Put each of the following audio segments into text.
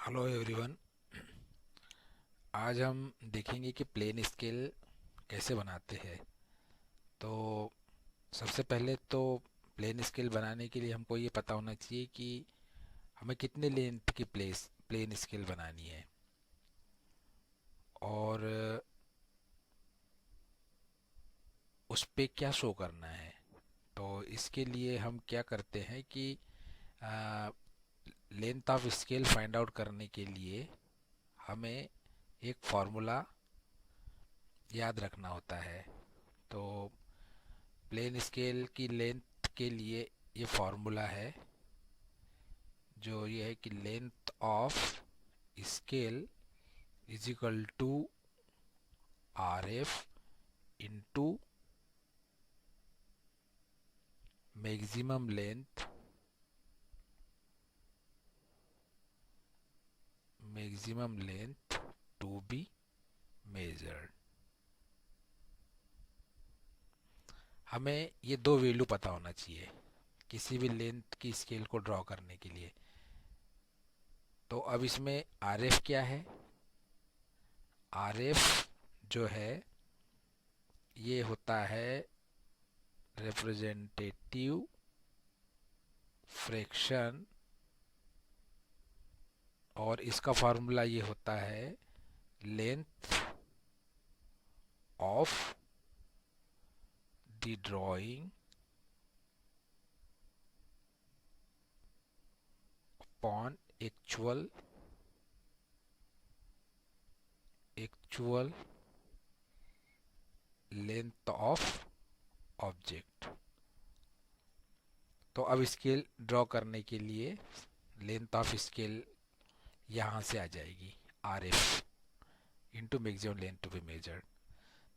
Hello everyone. आज हम देखेंगे कि प्लेन स्केल कैसे बनाते हैं। तो सबसे पहले तो प्लेन स्केल बनाने के लिए हमको ये पता होना चाहिए कि हमें कितने लेंथ की प्लेन स्केल बनानी है और उस पे क्या शो करना है। तो इसके लिए हम क्या करते हैं कि length of scale find out करने के लिए हमें एक फॉर्मूला याद रखना होता है। तो प्लेन स्केल की लेंथ के लिए ये फॉर्मूला है, जो ये है कि length of scale is equal to R F into maximum length to be measured. हमें ये दो वैल्यू पता होना चाहिए किसी भी लेंथ की स्केल को ड्रॉ करने के लिए। तो अब इसमें आर एफ क्या है? आर एफ जो है ये होता है रिप्रेजेंटेटिव फ्रैक्शन, और इसका फार्मूला ये होता है length of the drawing upon actual length of object. तो अब स्केल ड्रॉ करने के लिए लेंथ ऑफ स्केल यहाँ से आ जाएगी, R F into maximum length to be measured.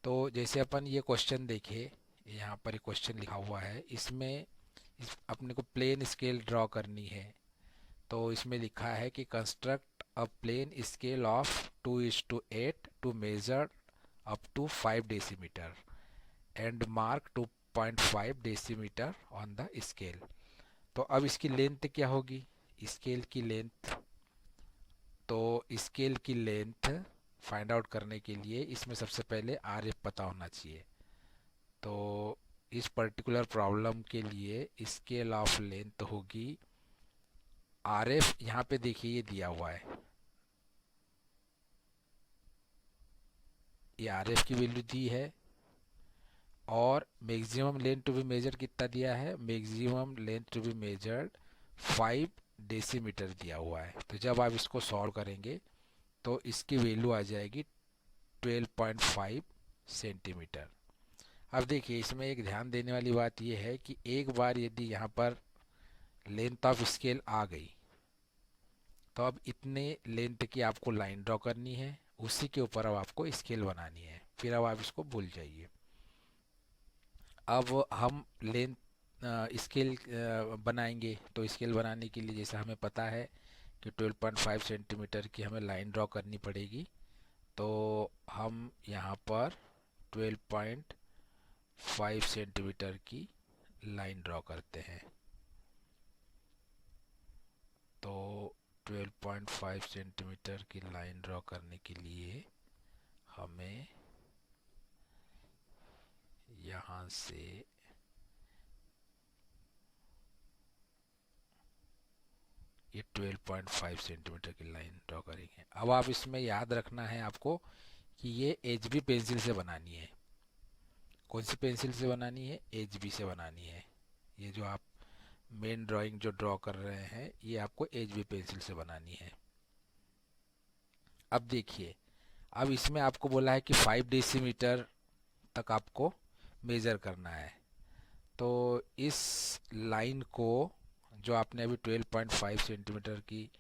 तो जैसे अपन ये क्वेश्चन देखे, यहाँ पर एक क्वेश्चन लिखा हुआ है, इसमें अपने को प्लेन स्केल ड्रॉ करनी है। तो इसमें लिखा है कि construct a plane scale of 2:8 to measure up to 5 decimetre and mark 2.5 decimetre on the scale. तो अब इसकी लेंथ क्या होगी, स्केल की लेंथ? तो स्केल की लेंथ फाइंड आउट करने के लिए इसमें सबसे पहले आर एफ पता होना चाहिए। तो इस पर्टिकुलर प्रॉब्लम के लिए स्केल ऑफ लेंथ होगी आर एफ, यहाँ पे देखिए ये दिया हुआ है, ये आर एफ की वैल्यू दी है, और maximum length to be measure कितना दिया है, maximum length to be measured 5 decimetre दिया हुआ है। तो जब आप इसको सॉल्व करेंगे तो इसकी वैल्यू आ जाएगी 12.5 सेंटीमीटर। अब देखिए इसमें एक ध्यान देने वाली बात यह है कि एक बार यदि यहाँ पर लेंथ ऑफ स्केल आ गई तो अब इतने लेंथ की आपको लाइन ड्रॉ करनी है, उसी के ऊपर अब आपको स्केल बनानी है, फिर अब आप इसको भूल जाइए। अब हम लेंथ स्केल बनाएंगे। तो स्केल बनाने के लिए जैसा हमें पता है कि 12.5 सेंटीमीटर की हमें लाइन ड्रॉ करनी पड़ेगी। तो हम यहाँ पर 12.5 सेंटीमीटर की लाइन ड्रॉ करते हैं। तो 12.5 सेंटीमीटर की लाइन ड्रॉ करने के लिए हमें यहाँ से ये 12.5 सेंटीमीटर की लाइन ड्रॉ करेंगे। अब आप इसमें याद रखना है आपको कि ये एच बी पेंसिल से बनानी है। कौन सी पेंसिल से बनानी है? एच बी से बनानी है। ये जो आप मेन ड्राइंग जो ड्रॉ कर रहे हैं ये आपको एच बी पेंसिल से बनानी है। अब देखिए, अब इसमें आपको बोला है कि 5 डेसीमीटर तक आपको मेज़र करना है। तो इस लाइन को जो आपने अभी 12.5 सेंटीमीटर की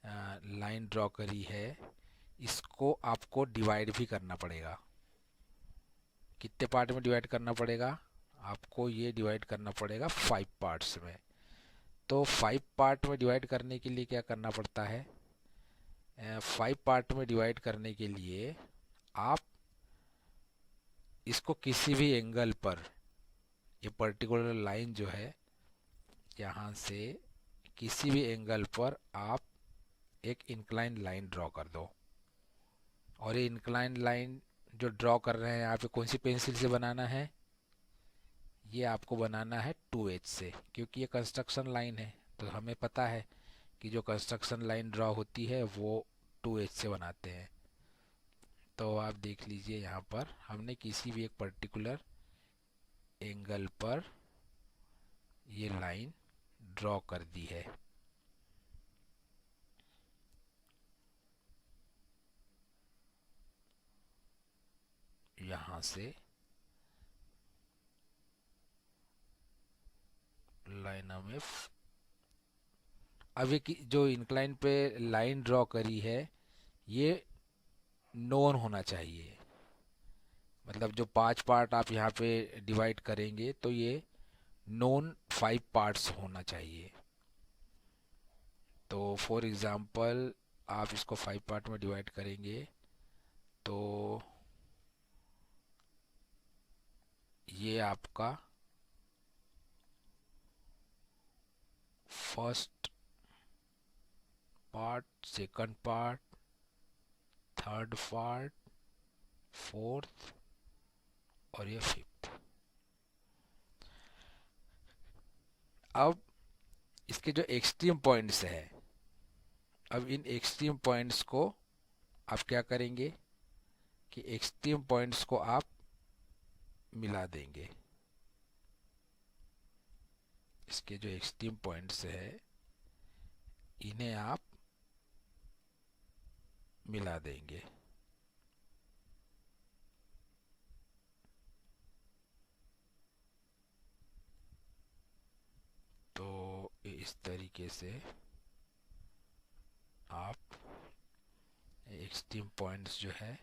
लाइन ड्रॉ करी है, इसको आपको डिवाइड भी करना पड़ेगा। कितने पार्ट में डिवाइड करना पड़ेगा? आपको ये डिवाइड करना पड़ेगा 5 पार्ट्स में। तो 5 पार्ट में डिवाइड करने के लिए क्या करना पड़ता है? 5 पार्ट में डिवाइड करने के लिए आप इसको किसी भी एंगल पर, ये पर्टिकुलर लाइन जो है यहाँ से किसी भी एंगल पर आप एक इंक्लाइन लाइन ड्रॉ कर दो। और ये इंक्लाइन लाइन जो ड्रॉ कर रहे हैं यहाँ पे कौन सी पेंसिल से बनाना है? ये आपको बनाना है 2H से, क्योंकि ये कंस्ट्रक्शन लाइन है। तो हमें पता है कि जो कंस्ट्रक्शन लाइन ड्रॉ होती है वो 2H से बनाते हैं। तो आप देख लीजिए यहाँ पर हमने किसी भी एक पर्टिकुलर एंगल पर ये लाइन ड्रॉ कर दी है। यहाँ से लाइन हमें अब ये जो इंक्लाइन पे लाइन ड्रॉ करी है ये नोन होना चाहिए। मतलब जो 5 पार्ट आप यहाँ पे डिवाइड करेंगे तो ये नोन 5 पार्ट्स होना चाहिए। तो फॉर एग्जांपल आप इसको 5 पार्ट में डिवाइड करेंगे तो ये आपका first part, second part, third part, fourth और ये फिफ्थ। अब इसके जो एक्सट्रीम पॉइंट्स हैं, अब इन एक्सट्रीम पॉइंट्स को आप क्या करेंगे कि एक्सट्रीम पॉइंट्स को आप मिला देंगे। इसके जो एक्सट्रीम पॉइंट्स है इन्हें आप मिला देंगे। तो इस तरीके से आप एक्सट्रीम पॉइंट्स जो है,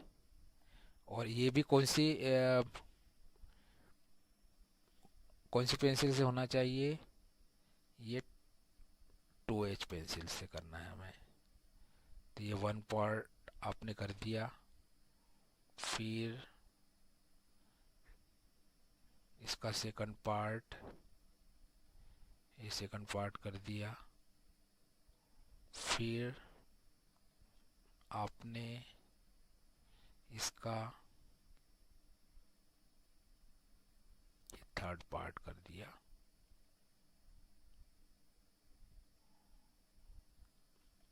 और ये भी कौन सी पेंसिल से होना चाहिए? ये 2H पेंसिल से करना है हमें। तो ये 1 पार्ट आपने कर दिया, फिर इसका सेकंड पार्ट, ये सेकंड पार्ट कर दिया, फिर आपने इसका थर्ड पार्ट कर दिया,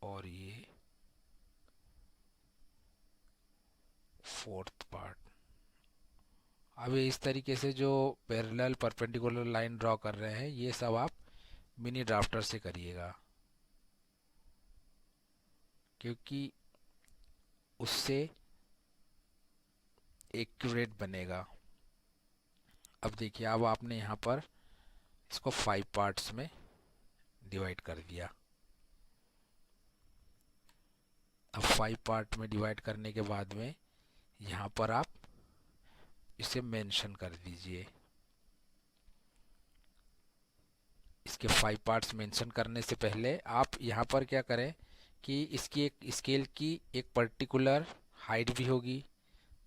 और ये फोर्थ पार्ट। अब इस तरीके से जो पैरेलल परपेंडिकुलर लाइन ड्रॉ कर रहे हैं ये सब आप मिनी ड्राफ्टर से करिएगा, क्योंकि उससे एक्यूरेट बनेगा। अब देखिए, अब आपने यहाँ पर इसको 5 पार्ट्स में डिवाइड कर दिया। अब 5 पार्ट में डिवाइड करने के बाद में यहाँ पर आप इसे मेंशन कर दीजिए। इसके 5 पार्ट्स मेंशन करने से पहले आप यहाँ पर क्या करें कि इसकी एक स्केल की एक पर्टिकुलर हाइट भी होगी।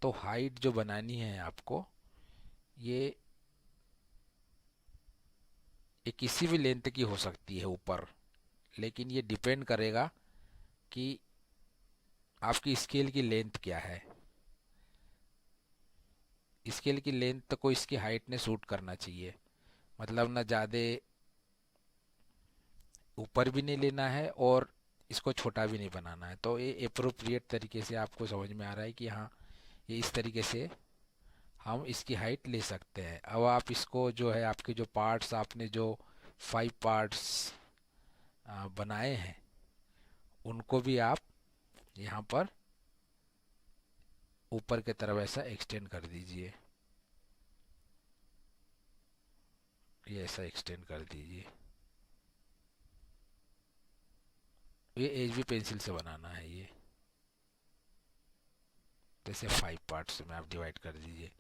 तो हाइट जो बनानी है आपको, ये किसी भी लेंथ की हो सकती है ऊपर, लेकिन ये डिपेंड करेगा कि आपकी स्केल की लेंथ क्या है। स्केल की लेंथ को इसकी हाइट ने सूट करना चाहिए, मतलब ना ज़्यादा ऊपर भी नहीं लेना है और इसको छोटा भी नहीं बनाना है। तो ये अप्रोप्रिएट तरीके से आपको समझ में आ रहा है कि हाँ, ये इस तरीके से हम इसकी हाइट ले सकते हैं। अब आप इसको जो है आपके जो पार्ट्स आपने जो 5 पार्ट्स बनाए हैं उनको भी आप यहाँ पर ऊपर की तरफ ऐसा एक्सटेंड कर दीजिए। ये ऐसा एक्सटेंड कर दीजिए। ये HB पेंसिल से बनाना है ये। जैसे 5 पार्ट्स में आप डिवाइड कर दीजिए।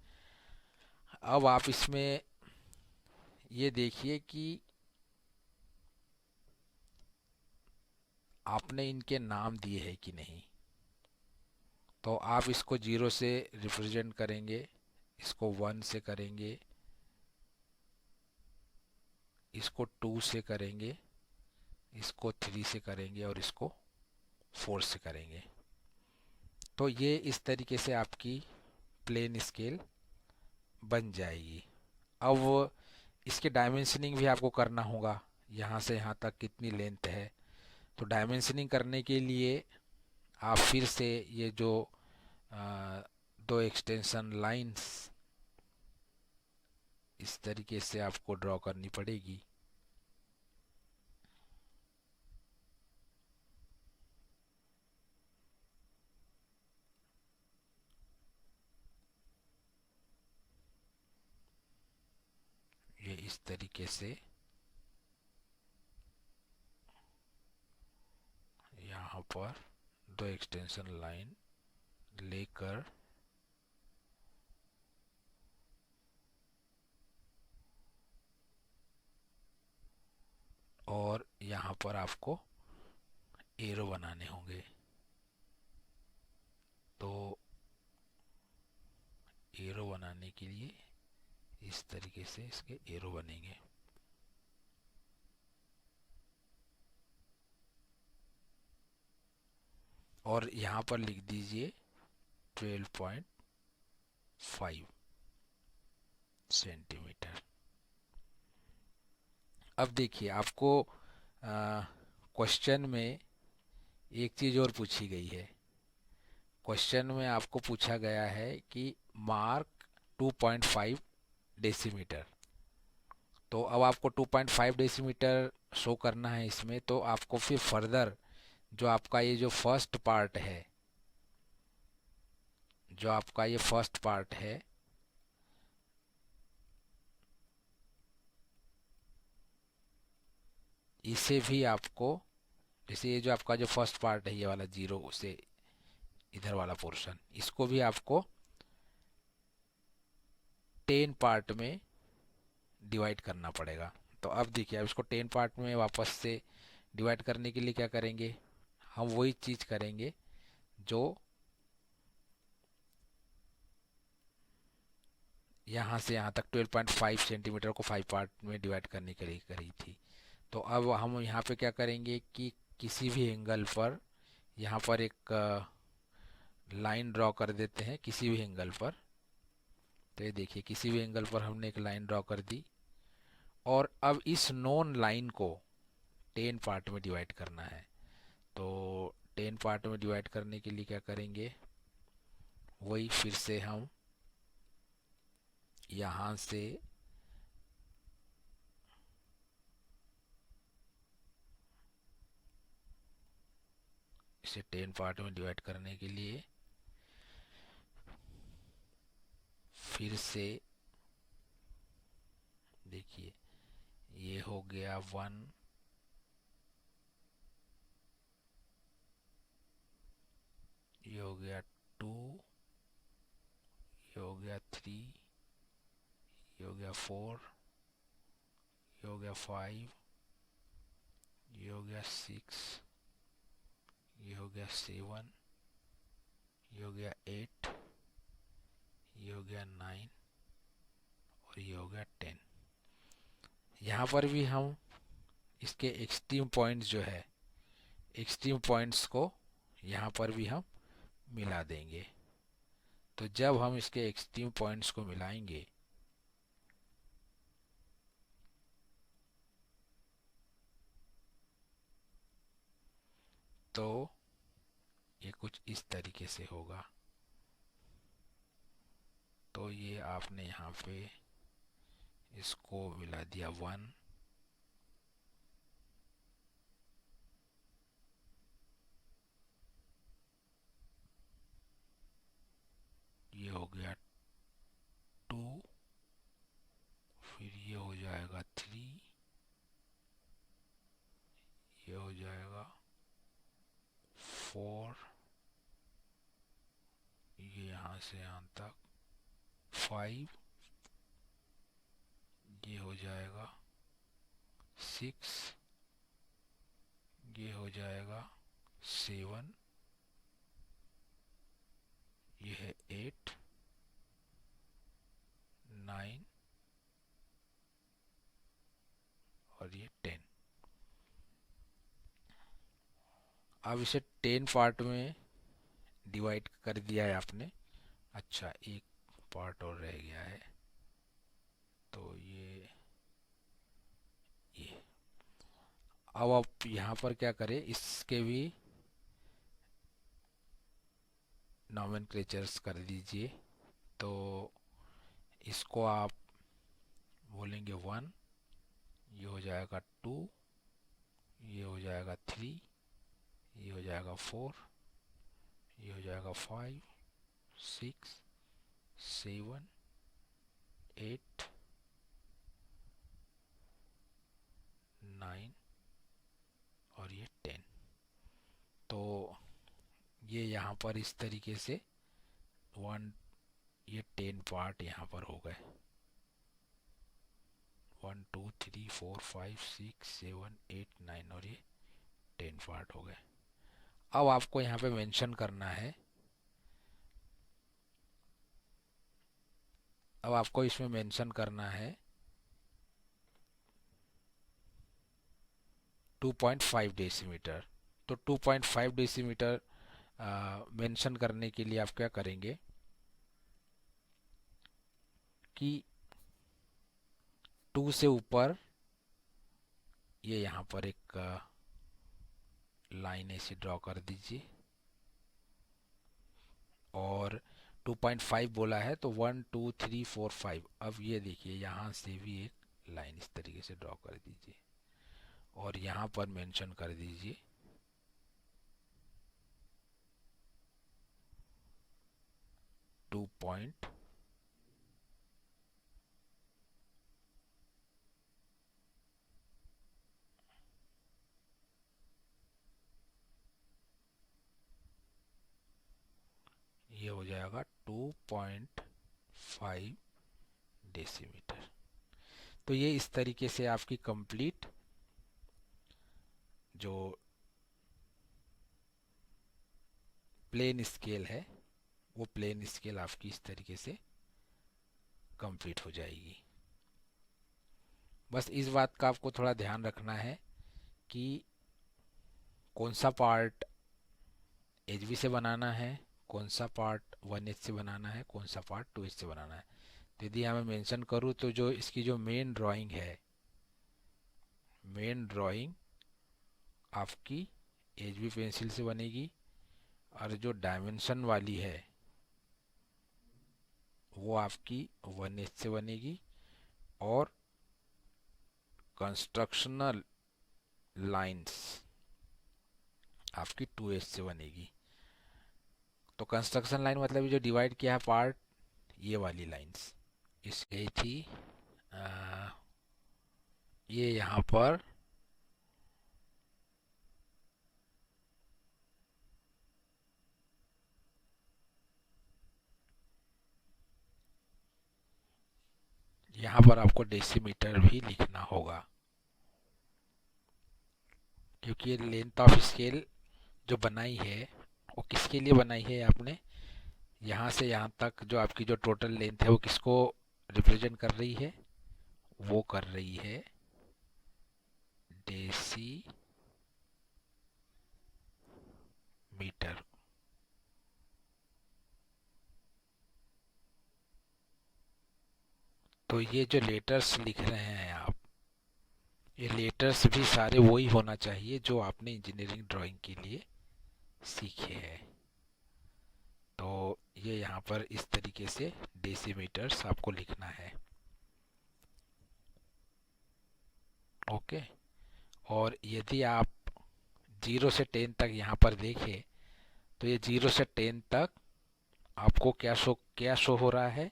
अब आप इसमें ये देखिए कि आपने इनके नाम दिए हैं कि नहीं। तो आप इसको 0 से रिप्रेजेंट करेंगे, इसको 1 से करेंगे, इसको 2 से करेंगे, इसको 3 से करेंगे और इसको फोर्स से करेंगे। तो ये इस तरीके से आपकी प्लेन स्केल बन जाएगी। अब इसके डायमेंशनिंग भी आपको करना होगा, यहाँ से यहाँ तक कितनी लेंथ है। तो डायमेंशनिंग करने के लिए आप फिर से ये जो दो एक्सटेंशन लाइंस इस तरीके से आपको ड्रॉ करनी पड़ेगी। ये इस तरीके से यहाँ पर दो एक्सटेंशन लाइन लेकर और यहाँ पर आपको एरो बनाने होंगे। तो एरो बनाने के लिए इस तरीके से इसके एरो बनेंगे। और यहाँ पर लिख दीजिए 12.5 सेंटीमीटर। अब देखिए आपको क्वेश्चन में एक चीज़ और पूछी गई है। क्वेश्चन में आपको पूछा गया है कि मार्क 2.5 डेसीमीटर। तो अब आपको 2.5 डेसीमीटर शो करना है इसमें। तो आपको फिर फर्दर जो आपका ये जो फर्स्ट पार्ट है, जो आपका ये फर्स्ट पार्ट है, इसे भी आपको, जैसे ये जो आपका जो फर्स्ट पार्ट है ये वाला जीरो, उसे इधर वाला पोर्शन, इसको भी आपको 10 पार्ट में डिवाइड करना पड़ेगा। तो अब देखिए, अब इसको 10 पार्ट में वापस से डिवाइड करने के लिए क्या करेंगे, हम वही चीज़ करेंगे जो यहाँ से यहाँ तक 12.5 सेंटीमीटर को 5 पार्ट में डिवाइड करने के लिए करी थी। तो अब हम यहाँ पे क्या करेंगे कि किसी भी एंगल पर यहाँ पर एक लाइन ड्रॉ कर देते हैं, किसी भी एंगल पर। तो ये देखिए, किसी भी एंगल पर हमने एक लाइन ड्रॉ कर दी। और अब इस नोन लाइन को 10 पार्ट में डिवाइड करना है। तो 10 पार्ट में डिवाइड करने के लिए क्या करेंगे, वही फिर से हम यहाँ से इसे 10 पार्ट में डिवाइड करने के लिए फिर से देखिए, ये हो गया 1, ये हो गया 2, ये हो गया 3, ये हो गया 4, ये हो गया 5, ये हो गया 6, ये हो गया 7, ये हो गया 8, ये हो गया 9 और ये हो गया 10। यहाँ पर भी हम इसके एक्सट्रीम पॉइंट्स जो है, एक्सट्रीम पॉइंट्स को यहाँ पर भी हम मिला देंगे। तो जब हम इसके एक्सट्रीम पॉइंट्स को मिलाएंगे तो ये कुछ इस तरीके से होगा। तो ये आपने यहाँ पे इसको मिला दिया 1, ये हो गया 2, फिर ये हो जाएगा 3, ये हो जाएगा 4, ये यहाँ से यहाँ तक 5, ये हो जाएगा 6, ये हो जाएगा 7, ये है 8, 9 और ये 10। अब इसे 10 पार्ट में डिवाइड कर दिया है आपने। अच्छा, एक पार्ट और रह गया है, तो ये अब आप यहाँ पर क्या करें, इसके भी नॉमेनक्लेचर्स कर दीजिए। तो इसको आप बोलेंगे 1, ये हो जाएगा 2, ये हो जाएगा 3, ये हो जाएगा 4, ये हो जाएगा 5, 6, 7, 8, 9 और ये 10। तो ये यहाँ पर इस तरीके से ये 10 पार्ट यहाँ पर हो गए। 1 2 3 4 5 6 7 8 9 और ये 10 पार्ट हो गए। अब आपको यहाँ पे मेंशन करना है, अब आपको इसमें मेंशन करना है 2.5 डेसीमीटर। तो 2.5 डेसीमीटर मेंशन करने के लिए आप क्या करेंगे कि 2 से ऊपर ये यहाँ पर एक लाइन ऐसी ड्रॉ कर दीजिए, और 2.5 बोला है तो 1 2 3 4 5। अब ये देखिए यहाँ से भी एक लाइन इस तरीके से ड्रॉ कर दीजिए और यहाँ पर मेंशन कर दीजिए 2. ये हो जाएगा 2.5 डेसीमीटर। तो ये इस तरीके से आपकी कंप्लीट जो प्लेन स्केल है वो प्लेन स्केल आपकी इस तरीके से कंप्लीट हो जाएगी। बस इस बात का आपको थोड़ा ध्यान रखना है कि कौन सा पार्ट HB से बनाना है, कौन सा पार्ट 1H से बनाना है, कौन सा पार्ट 2H से बनाना है। तो यदि यहाँ मैं मेंशन करूँ तो जो इसकी जो मेन ड्राइंग है, मेन ड्राइंग आपकी HB पेंसिल से बनेगी, और जो डायमेंशन वाली है वो आपकी 1H से बनेगी, और कंस्ट्रक्शनल लाइंस आपकी 2H से बनेगी। तो कंस्ट्रक्शन लाइन मतलब जो डिवाइड किया है पार्ट, ये वाली लाइंस इस गई थी ये यहाँ पर आपको डेसीमीटर भी लिखना होगा, क्योंकि ये लेंथ ऑफ स्केल जो बनाई है वो किसके लिए बनाई है आपने, यहाँ से यहाँ तक जो आपकी जो टोटल लेंथ है वो किसको रिप्रेजेंट कर रही है, वो कर रही है डेसीमीटर। तो ये जो लेटर्स लिख रहे हैं आप, ये लेटर्स भी सारे वही होना चाहिए जो आपने इंजीनियरिंग ड्राइंग के लिए सीखे हैं। तो ये यहाँ पर इस तरीके से डेसीमीटर्स आपको लिखना है। ओके। और यदि आप 0 से 10 तक यहाँ पर देखें तो ये 0 से 10 तक आपको क्या शो हो रहा है,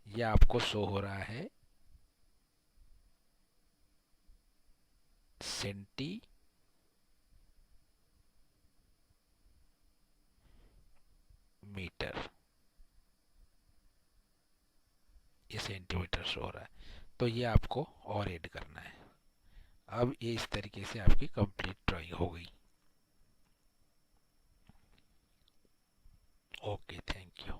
ये आपको शो हो रहा है सेंटीमीटर, ये सेंटीमीटर शो हो रहा है। तो ये आपको और ऐड करना है। अब ये इस तरीके से आपकी कंप्लीट ड्राइंग हो गई। Okay, thank you.